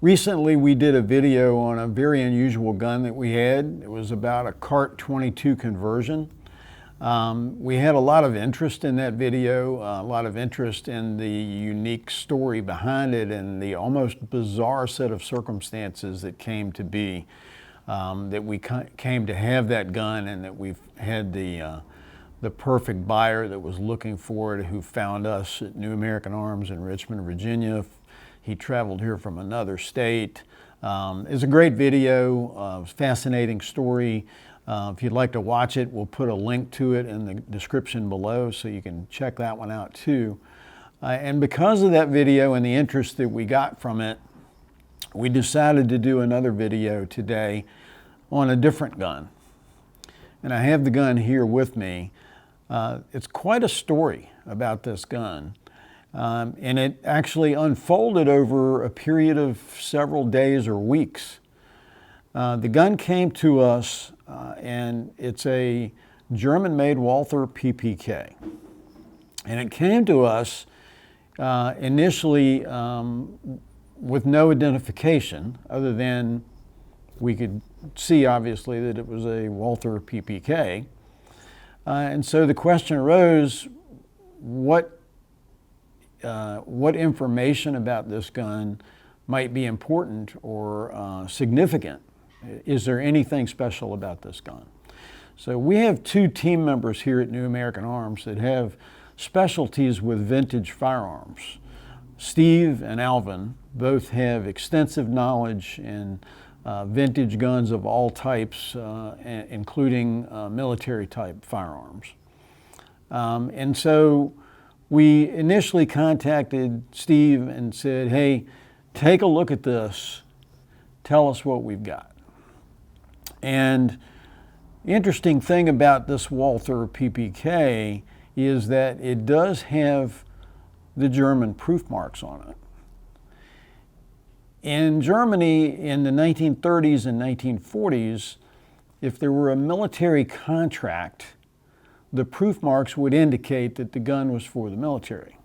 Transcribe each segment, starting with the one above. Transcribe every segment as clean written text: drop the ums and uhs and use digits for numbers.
Recently we did a video on a very unusual gun that we had. It was about a Cart 22 conversion. We had a lot of interest in that video, a lot of interest in the unique story behind it and the almost bizarre set of circumstances that came to be, that we came to have that gun, and that we've had the perfect buyer that was looking for it, who found us at New American Arms in Richmond, Virginia. He traveled here from another state. It's a great video, fascinating story. If you'd like to watch it, we'll put a link to it in the description below so you can check that one out too. And because of that video and the interest that we got from it, we decided to do another video today on a different gun. And I have the gun here with me. It's quite a story about this gun. And it actually unfolded over a period of several days or weeks. The gun came to us, and it's a German-made Walther PPk. And it came to us initially with no identification, other than we could see, obviously, that it was a Walther PPk. And so the question arose, what information about this gun might be important or significant? Is there anything special about this gun? So we have two team members here at New American Arms that have specialties with vintage firearms. Steve and Alvin both have extensive knowledge in vintage guns of all types, including military type firearms. And so we initially contacted Steve and said, hey, take a look at this, tell us what we've got. And the interesting thing about this Walther PPk is that it does have the German proof marks on it. In Germany in the 1930s and 1940s, if there were a military contract, the proof marks would indicate that the gun was for the military.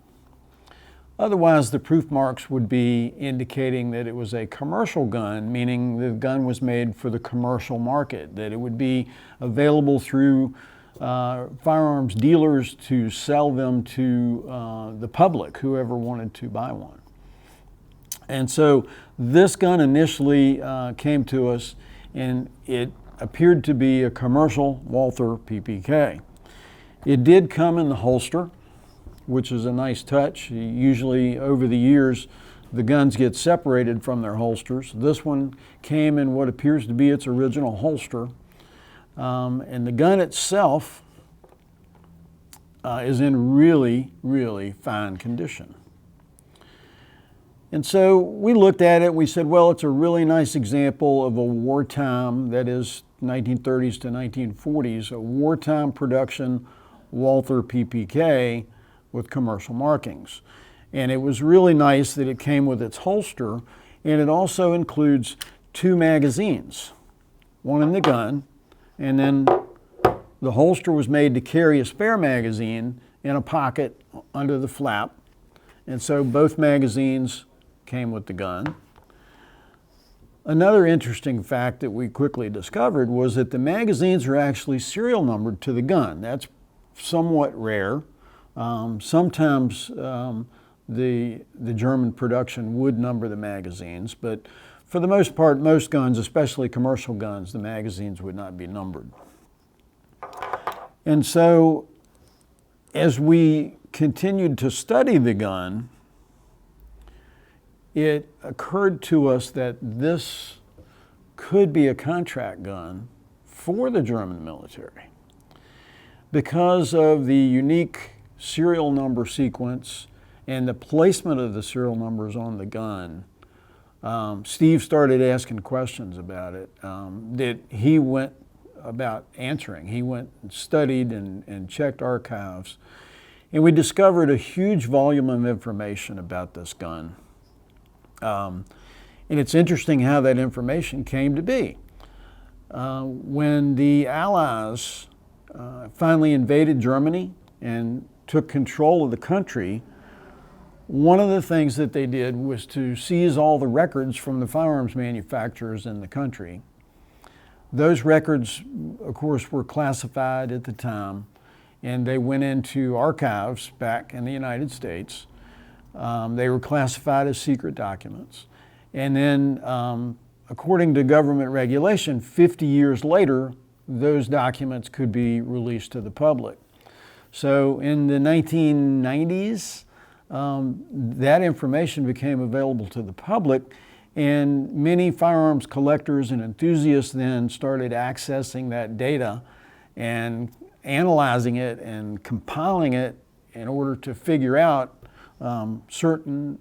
Otherwise, the proof marks would be indicating that it was a commercial gun, meaning the gun was made for the commercial market, that it would be available through firearms dealers to sell them to the public, whoever wanted to buy one. And so this gun initially came to us, and it appeared to be a commercial Walther PPk. It did come in the holster, which is a nice touch. Usually over the years, the guns get separated from their holsters. This one came in what appears to be its original holster. And the gun itself is in really, really fine condition. And so we looked at it, we said, well, it's a really nice example of a wartime, that is 1930s to 1940s, a wartime production Walther PPk with commercial markings. And it was really nice that it came with its holster, and it also includes two magazines, one in the gun, and then the holster was made to carry a spare magazine in a pocket under the flap. And so both magazines came with the gun. Another interesting fact that we quickly discovered was that the magazines are actually serial numbered to the gun. That's somewhat rare. Sometimes the German production would number the magazines, but for the most part, most guns, especially commercial guns, the magazines would not be numbered. And so as we continued to study the gun, it occurred to us that this could be a contract gun for the German military because of the unique serial number sequence and the placement of the serial numbers on the gun. Steve started asking questions about it that he went about answering. He went and studied and checked archives, and we discovered a huge volume of information about this gun. And it's interesting how that information came to be. When the Allies finally invaded Germany and took control of the country, one of the things that they did was to seize all the records from the firearms manufacturers in the country. Those records, of course, were classified at the time, and they went into archives back in the United States. They were classified as secret documents. And then, according to government regulation, 50 years later, those documents could be released to the public. So in the 1990s, that information became available to the public, and many firearms collectors and enthusiasts then started accessing that data and analyzing it and compiling it in order to figure out certain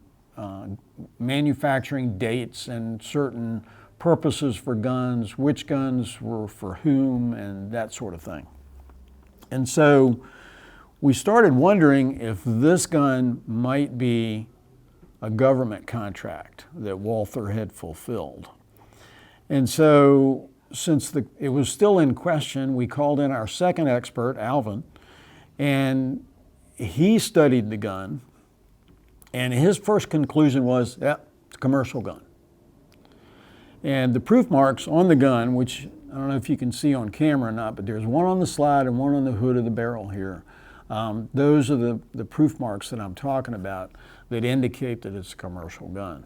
manufacturing dates and certain purposes for guns, which guns were for whom, and that sort of thing. And so we started wondering if this gun might be a government contract that Walther had fulfilled. And so since it was still in question, we called in our second expert, Alvin, and he studied the gun, and his first conclusion was, yeah, it's a commercial gun. And the proof marks on the gun, which I don't know if you can see on camera or not, but there's one on the slide and one on the hood of the barrel here. Those are the proof marks that I'm talking about that indicate that it's a commercial gun.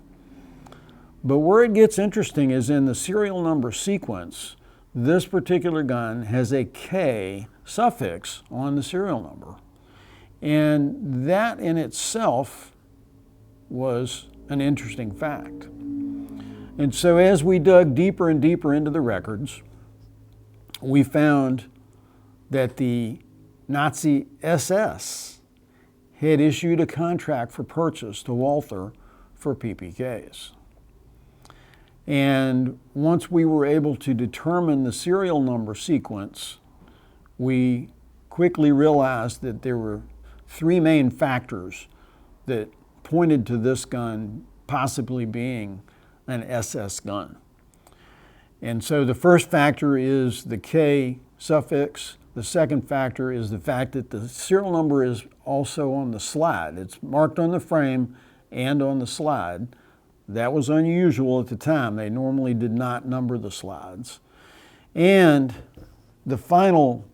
But where it gets interesting is in the serial number sequence. This particular gun has a K suffix on the serial number. And that in itself was an interesting fact. And so as we dug deeper and deeper into the records, we found that the Nazi SS had issued a contract for purchase to Walther for PPKs. And once we were able to determine the serial number sequence, we quickly realized that there were three main factors that pointed to this gun possibly being an SS gun. And so the first factor is the K suffix. The second factor is the fact that the serial number is also on the slide. It's marked on the frame and on the slide. That was unusual at the time. They normally did not number the slides. And the final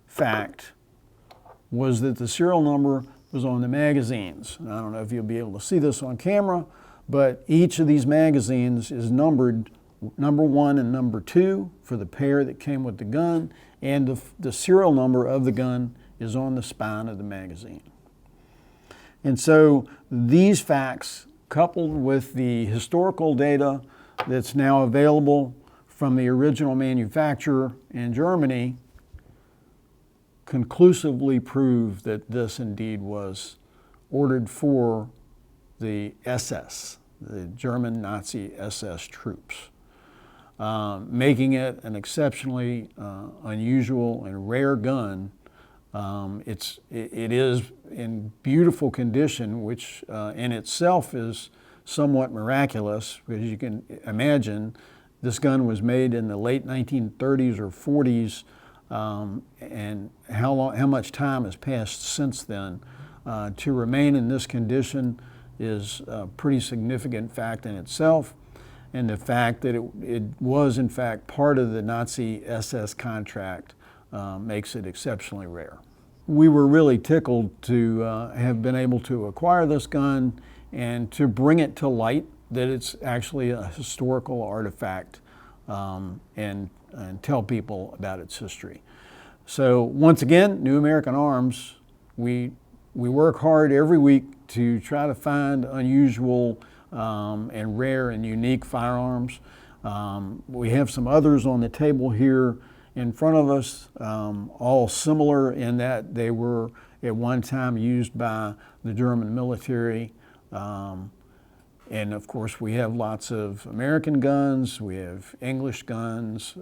fact was that the serial number was on the magazines. And I don't know if you'll be able to see this on camera, but each of these magazines is numbered number 1 and number 2 for the pair that came with the gun, and the serial number of the gun is on the spine of the magazine. And so these facts, coupled with the historical data that's now available from the original manufacturer in Germany, conclusively prove that this indeed was ordered for the SS, the German Nazi SS troops, making it an exceptionally unusual and rare gun. It is in beautiful condition, which in itself is somewhat miraculous, because you can imagine this gun was made in the late 1930s or 40s, and how much time has passed since then. To remain in this condition is a pretty significant fact in itself, and the fact that it was in fact part of the Nazi SS contract makes it exceptionally rare. We were really tickled to have been able to acquire this gun and to bring it to light that it's actually a historical artifact, and tell people about its history. So once again, New American Arms, we work hard every week to try to find unusual and rare and unique firearms. We have some others on the table here in front of us, all similar in that they were at one time used by the German military. And of course we have lots of American guns, we have English guns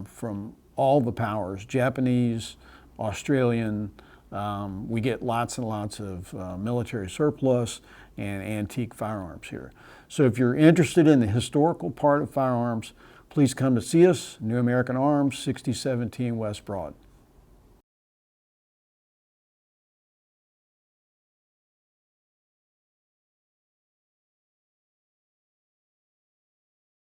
from all the powers, Japanese, Australian. We get lots and lots of military surplus and antique firearms here. So if you're interested in the historical part of firearms, please come to see us, New American Arms, 6017 West Broad.